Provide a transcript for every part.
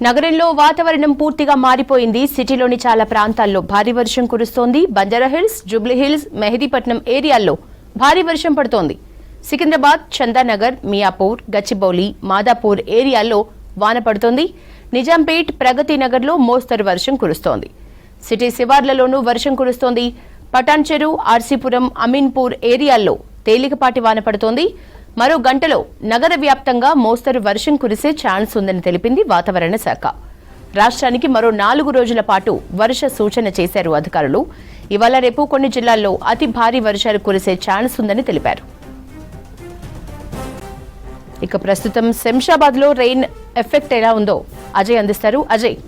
నగరంలో వాతావరణం పూర్తిగా మారిపోయింది. సిటీలోని చాలా ప్రాంతాల్లో భారీ వర్షం కురుస్తోంది. బంజారాహిల్స్, జూబ్లీహిల్స్, మెహదీపట్నం ఏరియాల్లో భారీ వర్షం పడుతోంది. సికింద్రాబాద్, చందానగర్, మియాపూర్, గచ్చిబౌలి, మాదాపూర్ ఏరియాల్లో వాన పడుతోంది. నిజాంపేట్, ప్రగతి నగర్లో మోస్తరు వర్షం కురుస్తోంది. సిటీ శివార్లలోనూ వర్షం కురుస్తోంది. పటాన్చెరు, ఆర్సీపురం, అమీన్పూర్ ఏరియాల్లో తేలికపాటి వాన పడుతోంది. మరో గంటలో నగర వ్యాప్తంగా మోస్తరు వర్షం కురిసే ఛాన్స్ ఉందని తెలిపింది వాతావరణ శాఖ. రాష్ట్రానికి మరో 4 రోజుల పాటు వర్ష సూచన చేశారు అధికారులు. ఇవాళ రేపు కొన్ని జిల్లాల్లో అతి భారీ వర్షాలు కురిసే ఛాన్స్ ఉందని తెలిపారు. ఇక ప్రస్తుతం శంషాబాద్ లో రెయిన్ ఎఫెక్ట్ ఎలా ఉందో అజయ్ అందిస్తారు. అజయ్,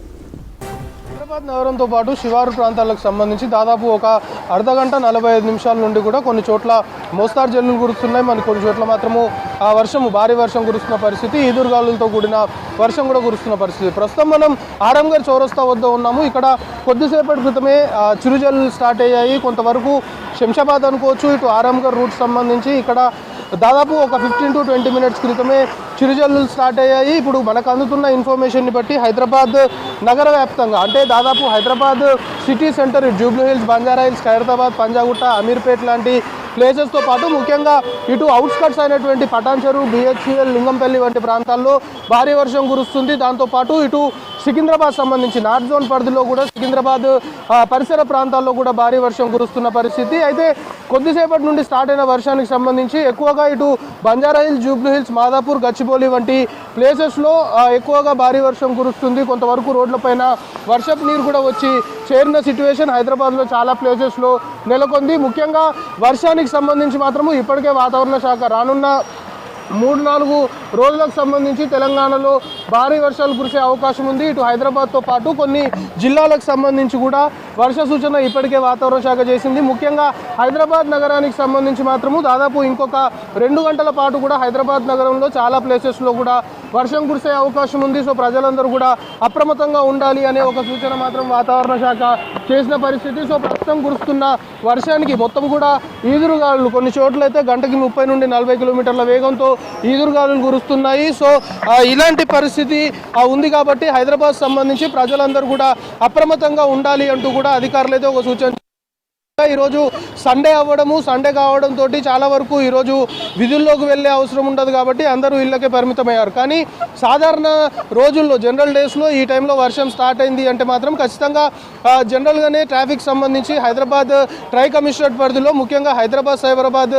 హైదరాబాద్ నగరంతో పాటు శివారు ప్రాంతాలకు సంబంధించి దాదాపు ఒక అర్ధగంట 45 నిమిషాల నుండి కూడా కొన్ని చోట్ల మోస్తారు జల్లులు కురుస్తున్నాయి. మన కొన్ని చోట్ల మాత్రము ఆ వర్షము భారీ వర్షం కురుస్తున్న పరిస్థితి, ఈదురుగాలులతో కూడిన వర్షం కూడా కురుస్తున్న పరిస్థితి. ప్రస్తుతం మనం ఆరంగర్ చౌరస్తా వద్ద ఉన్నాము. ఇక్కడ కొద్దిసేపటి క్రితమే చిరుజల్లులు స్టార్ట్ అయ్యాయి. కొంతవరకు శంషాబాద్ అనుకోవచ్చు, ఇటు ఆరంగర్ రూట్ సంబంధించి ఇక్కడ దాదాపు ఒక 15 to 20 మినిట్స్ క్రితమే చిరుజల్లులు స్టార్ట్ అయ్యాయి. ఇప్పుడు మనకు అందుతున్న ఇన్ఫర్మేషన్ని బట్టి హైదరాబాద్ నగర వ్యాప్తంగా అంటే దాదాపు హైదరాబాద్ సిటీ సెంటర్, జూబ్లీహిల్స్, బంజారాహిల్స్, ఖైరతాబాద్, పంజాగుట్ట, అమీర్పేట్ లాంటి ప్లేసెస్తో పాటు ముఖ్యంగా ఇటు అవుట్స్కట్స్ అయినటువంటి పటాన్చెరు, బిహెచ్ఎల్, లింగంపల్లి వంటి ప్రాంతాల్లో భారీ వర్షం కురుస్తుంది. దాంతోపాటు ఇటు సికింద్రాబాద్ సంబంధించి నార్త్ జోన్ పరిధిలో కూడా సికింద్రాబాద్ పరిసర ప్రాంతాల్లో కూడా భారీ వర్షం కురుస్తున్న పరిస్థితి. అయితే కొద్దిసేపటి నుండి స్టార్ట్ అయిన వర్షానికి సంబంధించి ఎక్కువగా ఇటు బంజారాహిల్స్, జూబ్లీహిల్స్, మాదాపూర్, గచ్చిబౌలి వంటి ప్లేసెస్లో ఎక్కువగా భారీ వర్షం కురుస్తుంది. కొంతవరకు రోడ్లపైన వర్షపు నీరు కూడా వచ్చి చేరిన సిచ్యువేషన్ హైదరాబాద్లో చాలా ప్లేసెస్లో నెలకొంది. ముఖ్యంగా వర్షానికి సంబంధించి మాత్రము ఇప్పటికే వాతావరణ శాఖ రానున్న 3-4 రోజులకు సంబంధించి తెలంగాణలో భారీ వర్షాలు కురిసే అవకాశం ఉంది. ఇటు హైదరాబాద్తో పాటు కొన్ని జిల్లాలకు సంబంధించి కూడా వర్ష సూచన ఇప్పటికే వాతావరణ శాఖ చేసింది. ముఖ్యంగా హైదరాబాద్ నగరానికి సంబంధించి మాత్రము దాదాపు ఇంకొక 2 గంటల పాటు కూడా హైదరాబాద్ నగరంలో చాలా ప్లేసెస్లో కూడా వర్షం కురిసే అవకాశం ఉంది. సో ప్రజలందరూ కూడా అప్రమత్తంగా ఉండాలి అనే ఒక సూచన మాత్రం వాతావరణ శాఖ చేసిన పరిస్థితి. సో ప్రస్తుతం కురుస్తున్న వర్షానికి మొత్తం కూడా ఈదురుగాలులు కొన్ని చోట్లయితే గంటకి 30 నుండి 40 కిలోమీటర్ల వేగంతో ఈదురుగాలులు కురుస్తున్నాయి. సో ఇలాంటి పరిస్థితి ఉంది కాబట్టి హైదరాబాద్ సంబంధించి ప్రజలందరూ కూడా అప్రమత్తంగా ఉండాలి అంటూ కూడా అధికారులు అయితే ఒక సూచన. ఈరోజు సండే కావడంతో చాలా వరకు ఈరోజు విధుల్లోకి వెళ్ళే అవసరం ఉండదు కాబట్టి అందరూ ఇళ్ళకే పరిమితమయ్యారు. కానీ సాధారణ రోజుల్లో, జనరల్ డేస్లో ఈ టైంలో వర్షం స్టార్ట్ అయింది అంటే మాత్రం ఖచ్చితంగా జనరల్గానే ట్రాఫిక్ సంబంధించి హైదరాబాద్ ట్రై కమిషనరేట్ పరిధిలో, ముఖ్యంగా హైదరాబాద్, సైబరాబాద్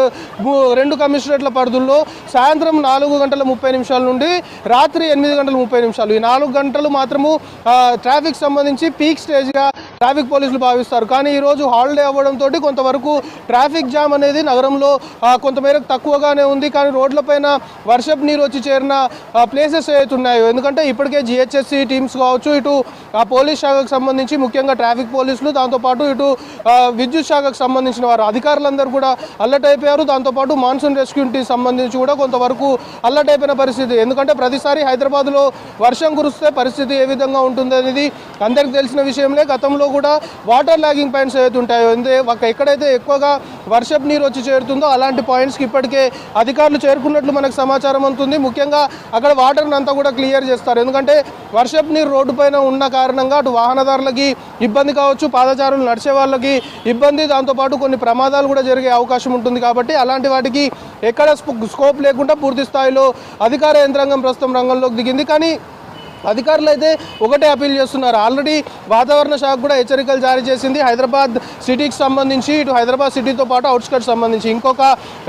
2 కమిషనరేట్ల పరిధుల్లో సాయంత్రం 4:30 నుండి రాత్రి 8:30 ఈ 4 గంటలు మాత్రము ట్రాఫిక్ సంబంధించి పీక్ స్టేజ్గా ట్రాఫిక్ పోలీసులు భావిస్తారు. కానీ ఈరోజు హాలిడే అవ్వడంతో కొంతవరకు ట్రాఫిక్ జామ్ అనేది నగరంలో కొంతమేరకు తక్కువగానే ఉంది. కానీ రోడ్లపైన వర్షపు నీరు వచ్చి చేరిన ప్లేసెస్ ఏవైతున్నాయో, ఎందుకంటే ఇప్పటికే జిహెచ్ఎస్సి టీమ్స్ కావచ్చు, ఇటు పోలీస్ శాఖకు సంబంధించి ముఖ్యంగా ట్రాఫిక్ పోలీసులు, దాంతోపాటు ఇటు విద్యుత్ శాఖకు సంబంధించిన వారు అధికారులందరూ కూడా అలర్ట్ అయిపోయారు. దాంతోపాటు మాన్సూన్ రెస్క్యూ టీమ్ సంబంధించి కూడా కొంతవరకు అలర్ట్ అయిపోయిన పరిస్థితి. ఎందుకంటే ప్రతిసారి హైదరాబాద్లో వర్షం కురిస్తే పరిస్థితి ఏ విధంగా ఉంటుంది అనేది అందరికీ తెలిసిన విషయంలో. గతంలో కూడా వాటర్ లాగింగ్ పాయింట్స్ ఏవైతే ఉంటాయో, ఎక్కడైతే ఎక్కువగా వర్షపు నీరు వచ్చి చేరుతుందో అలాంటి పాయింట్స్కి ఇప్పటికే అధికారులు చేరుకున్నట్లు మనకు సమాచారం ఉంటుంది. ముఖ్యంగా అక్కడ వాటర్ని అంతా కూడా క్లియర్ చేస్తారు. ఎందుకంటే వర్షపు నీరు రోడ్డు పైన ఉన్న కారణంగా అటు వాహనదారులకి ఇబ్బంది కావచ్చు, పాదచారులు నడిచే వాళ్ళకి ఇబ్బంది, దాంతోపాటు కొన్ని ప్రమాదాలు కూడా జరిగే అవకాశం ఉంటుంది. కాబట్టి అలాంటి వాటికి ఎక్కడ స్కోప్ లేకుండా పూర్తి స్థాయిలో అధికార యంత్రాంగం ప్రస్తుతం రంగంలోకి దిగింది. కానీ అధికారులు అయితే ఒకటే అపీల్ చేస్తున్నారు. ఆల్రెడీ వాతావరణ శాఖ కూడా హెచ్చరికలు జారీ చేసింది. హైదరాబాద్ సిటీకి సంబంధించి, ఇటు హైదరాబాద్ సిటీతో పాటు అవుట్స్కట్స్ సంబంధించి ఇంకొక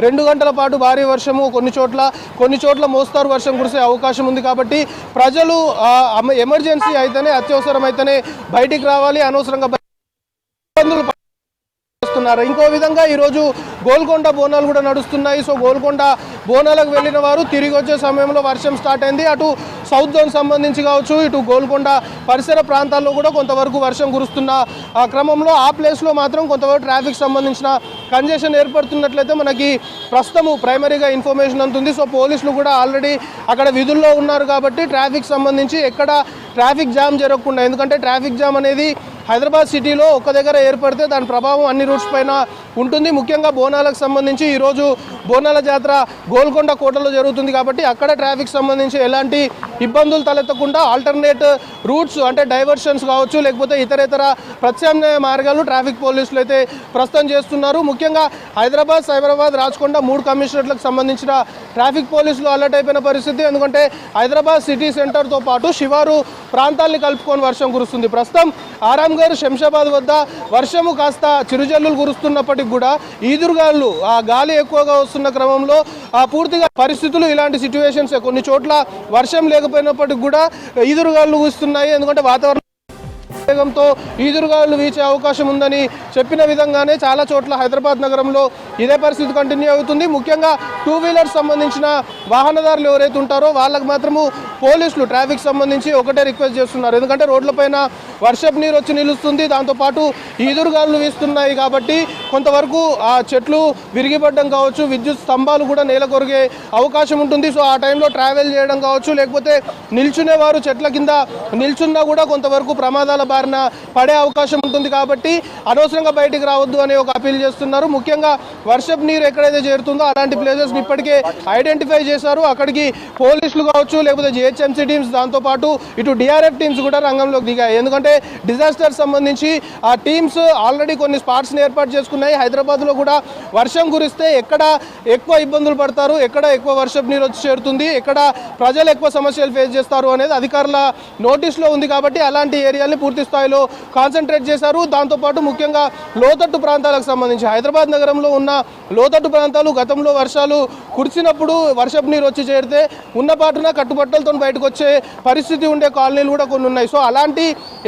2 గంటల పాటు భారీ వర్షము, కొన్ని చోట్ల మోస్తారు వర్షం కురిసే అవకాశం ఉంది. కాబట్టి ప్రజలు ఎమర్జెన్సీ అయితేనే, అత్యవసరం అయితేనే బయటికి రావాలి, అనవసరంగా ఇబ్బందులు చేస్తున్నారు. ఇంకో విధంగా ఈరోజు గోల్కొండ బోనాలు కూడా నడుస్తున్నాయి. సో గోల్కొండ బోనాలకు వెళ్ళిన వారు తిరిగి వచ్చే సమయంలో వర్షం స్టార్ట్ అయింది. అటు సౌత్ జోన్ సంబంధించి కావచ్చు, ఇటు గోల్కొండ పరిసర ప్రాంతాల్లో కూడా కొంతవరకు వర్షం కురుస్తున్న క్రమంలో ఆ ప్లేస్లో మాత్రం కొంతవరకు ట్రాఫిక్ సంబంధించిన కంజెషన్ ఏర్పడుతున్నట్లయితే మనకి ప్రస్తుతము ప్రైమరీగా ఇన్ఫర్మేషన్ అందుతుంది. సో పోలీసులు కూడా ఆల్రెడీ అక్కడ విధుల్లో ఉన్నారు కాబట్టి ట్రాఫిక్ సంబంధించి ఎక్కడ ట్రాఫిక్ జామ్ జరగకుండా, ఎందుకంటే ట్రాఫిక్ జామ్ అనేది హైదరాబాద్ సిటీలో ఒక దగ్గర ఏర్పడితే దాని ప్రభావం అన్ని రూట్స్ పైన ఉంటుంది. ముఖ్యంగా బోనాలకు సంబంధించి ఈరోజు బోనాల జాతర గోల్కొండ కోటలో జరుగుతుంది కాబట్టి అక్కడ ట్రాఫిక్ సంబంధించి ఎలాంటి ఇబ్బందులు తలెత్తకుండా ఆల్టర్నేట్ రూట్స్ అంటే డైవర్షన్స్ కావచ్చు, లేకపోతే ఇతరేతర ప్రత్యామ్నాయ మార్గాలు ట్రాఫిక్ పోలీసులు అయితే ప్రస్తుతం చేస్తున్నారు. ముఖ్యంగా హైదరాబాద్, సైబరాబాద్, రాచకొండ 3 కమిషనరేట్లకు సంబంధించిన ట్రాఫిక్ పోలీసులు అలర్ట్ అయిపోయిన పరిస్థితి. ఎందుకంటే హైదరాబాద్ సిటీ సెంటర్తో పాటు శివారు ప్రాంతాల్ని కలుపుకొని వర్షం కురుస్తుంది. ప్రస్తుతం ఆరాంఘర్, శంషాబాద్ వద్ద వర్షము కాస్త చిరుజల్లులు కురుస్తున్నప్పటికీ కూడా ఈదురుగాలు ఆ గాలి ఎక్కువగా వస్తున్న క్రమంలో పూర్తిగా పరిస్థితులు ఇలాంటి సిచ్యువేషన్స్ కొన్ని చోట్ల వర్షం లేకపోయినప్పటికీ కూడా ఈదురుగాలు వస్తున్నాయి. ఎందుకంటే వాతావరణం వేగంతో ఈదురుగాలు వీచే అవకాశం ఉందని చెప్పిన విధంగానే చాలా చోట్ల హైదరాబాద్ నగరంలో ఇదే పరిస్థితి కంటిన్యూ అవుతుంది. ముఖ్యంగా 2 వీలర్స్ సంబంధించిన వాహనదారులు ఎవరైతే ఉంటారో వాళ్ళకు మాత్రము పోలీసులు ట్రాఫిక్ సంబంధించి ఒకటే రిక్వెస్ట్ చేస్తున్నారు. ఎందుకంటే రోడ్లపైన వర్షపు నీరు వచ్చి నిలుస్తుంది, దాంతోపాటు ఈదురుగాలు వీస్తున్నాయి కాబట్టి కొంతవరకు ఆ చెట్లు విరిగిపడడం కావచ్చు, విద్యుత్ స్తంభాలు కూడా నేల కొరిగే అవకాశం ఉంటుంది. సో ఆ టైంలో ట్రావెల్ చేయడం కావచ్చు, లేకపోతే నిల్చునేవారు చెట్ల కింద నిల్చున్నా కూడా కొంతవరకు ప్రమాదాల బారిన పడే అవకాశం ఉంటుంది. కాబట్టి అనవసరంగా బయటికి రావద్దు అనే ఒక అపీల్ చేస్తున్నారు. ముఖ్యంగా వర్షపు నీరు ఎక్కడైతే చేరుతుందో అలాంటి ప్లేసెస్ని ఇప్పటికే ఐడెంటిఫై చేశారు. అక్కడికి పోలీసులు కావచ్చు, లేకపోతే జిహెచ్ఎంసీ టీమ్స్, దాంతోపాటు ఇటు డిఆర్ఎఫ్ టీమ్స్ కూడా రంగంలోకి దిగాయి. ఎందుకంటే డిజాస్టర్ సంబంధించి ఆ టీమ్స్ ఆల్రెడీ కొన్ని స్పాట్స్ని ఏర్పాటు చేసుకున్నాయి. హైదరాబాద్లో కూడా వర్షం కురిస్తే ఎక్కడ ఎక్కువ ఇబ్బందులు పడతారు, ఎక్కడ ఎక్కువ వర్షపు నీరు వచ్చి చేరుతుంది, ఎక్కడ ప్రజలు ఎక్కువ సమస్యలు ఫేస్ చేస్తారు అనేది అధికారుల నోటీస్లో ఉంది. కాబట్టి అలాంటి ఏరియాల్ని పూర్తి స్థాయిలో కాన్సన్ట్రేట్ చేశారు. దాంతోపాటు ముఖ్యంగా లోతట్టు ప్రాంతాలకు సంబంధించి హైదరాబాద్ నగరంలో ఉన్న లోతట్టు ప్రాంతాలు గతంలో వర్షాలు కురిసినప్పుడు వర్షపు నీరు వచ్చి చేరితే ఉన్నపాటున కట్టుబట్టలతో బయటకు వచ్చే పరిస్థితి ఉండే కాలనీలు కూడా కొన్ని ఉన్నాయి. సో అలాంటి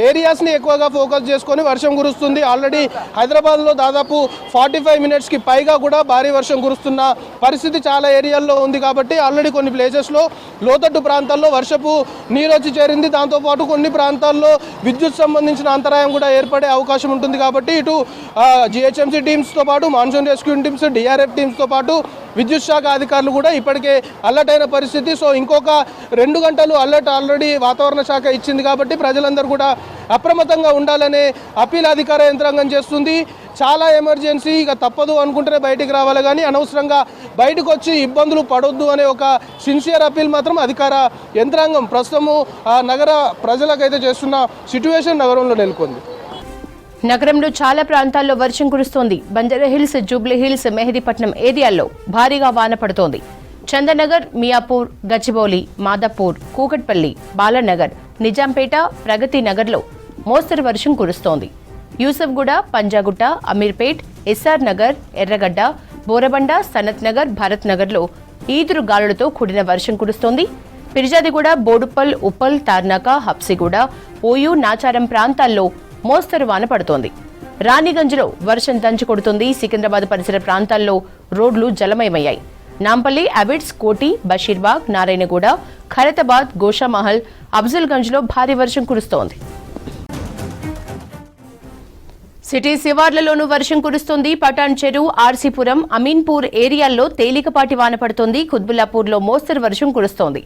ఏరియాస్ని ఎక్కువగా ఫోకస్ చేసుకొని వర్షం కురుస్తుంది. ఆల్రెడీ హైదరాబాద్లో దాదాపు 45 మినిట్స్కి పైగా కూడా భారీ వర్షం కురుస్తున్న పరిస్థితి చాలా ఏరియాల్లో ఉంది. కాబట్టి ఆల్రెడీ కొన్ని ప్లేసెస్లో లోతట్టు ప్రాంతాల్లో వర్షపు నీరు వచ్చి చేరింది. దాంతోపాటు కొన్ని ప్రాంతాల్లో విద్యుత్ సంబంధించిన అంతరాయం కూడా ఏర్పడే అవకాశం ఉంటుంది. కాబట్టి ఇటు జిహెచ్ఎంసీ టీమ్స్తో పాటు మాన్సూన్ రెస్క్యూ టీమ్స్, డిఆర్ఎఫ్ టీమ్స్తో పాటు విద్యుత్ శాఖ అధికారులు కూడా ఇప్పటికే అలర్ట్ అయిన పరిస్థితి. సో ఇంకొక 2 గంటలు అలర్ట్ ఆల్రెడీ వాతావరణ శాఖ ఇచ్చింది. కాబట్టి ప్రజలందరూ కూడా అప్రమత్తంగా ఉండాలనే అపీల్ అధికార యంత్రాంగం చేస్తుంది. చాలా ఎమర్జెన్సీ, ఇక తప్పదు అనుకుంటేనే బయటికి రావాలి, కానీ అనవసరంగా బయటకు వచ్చి ఇబ్బందులు పడొద్దు అనే ఒక సిన్సియర్ అపీల్ మాత్రం అధికార యంత్రాంగం ప్రస్తుతము నగర ప్రజలకైతే చేస్తున్న సిట్యువేషన్ నగరంలో నెలకొంది. నగరంలో చాలా ప్రాంతాల్లో వర్షం కురుస్తోంది. బంజారాహిల్స్, జూబ్లీహిల్స్, మెహదీపట్నం ఏరియాల్లో భారీగా వాన పడుతోంది. చందనగర్, మియాపూర్, గచ్చిబౌలి, మాదాపూర్, కూకట్పల్లి, బాలానగర్, నిజాంపేట, ప్రగతి నగర్లో మోస్తరు వర్షం కురుస్తోంది. యూసఫ్గూడ, పంజాగుట్ట, అమీర్పేట్, ఎస్ఆర్ నగర్, ఎర్రగడ్డ, బోరబండ, సనత్ నగర్, భారత్ నగర్లో ఈదురు గాలులతో కూడిన వర్షం కురుస్తోంది. పిర్జాదిగూడ, బోడుప్పల్, ఉప్పల్, తార్నాక, హబ్సిగూడ, ఓయూ, నాచారం ప్రాంతాల్లో మోస్తరు వాన పడుతోంది. రాణిగంజ్లో వర్షం దంచుకొడుతుంది. సికింద్రాబాద్ పరిసర ప్రాంతాల్లో రోడ్లు జలమయమయ్యాయి. నాంపల్లి, అబిడ్స్, కోటి, బషీర్బాగ్, నారాయణగూడ, ఖైరతాబాద్, గోషామహల్, అఫ్జల్గంజ్లో భారీ వర్షం కురుస్తోంది. సిటీ శివార్లలోనూ వర్షం కురుస్తోంది. పటాన్ చెరు, ఆర్సీపురం, అమీన్పూర్ ఏరియాల్లో తేలికపాటి వాన పడుతోంది. కుత్బుల్లాపూర్లో మోస్తరు వర్షం కురుస్తోంది.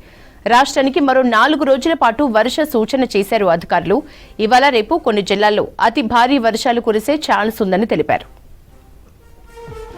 రాష్ట్రానికి మరో 4 రోజుల పాటు వర్ష సూచన చేశారు అధికారులు. ఇవాళ రేపు కొన్ని జిల్లాల్లో అతి భారీ వర్షాలు కురిసే ఛాన్స్ ఉందని తెలిపారు.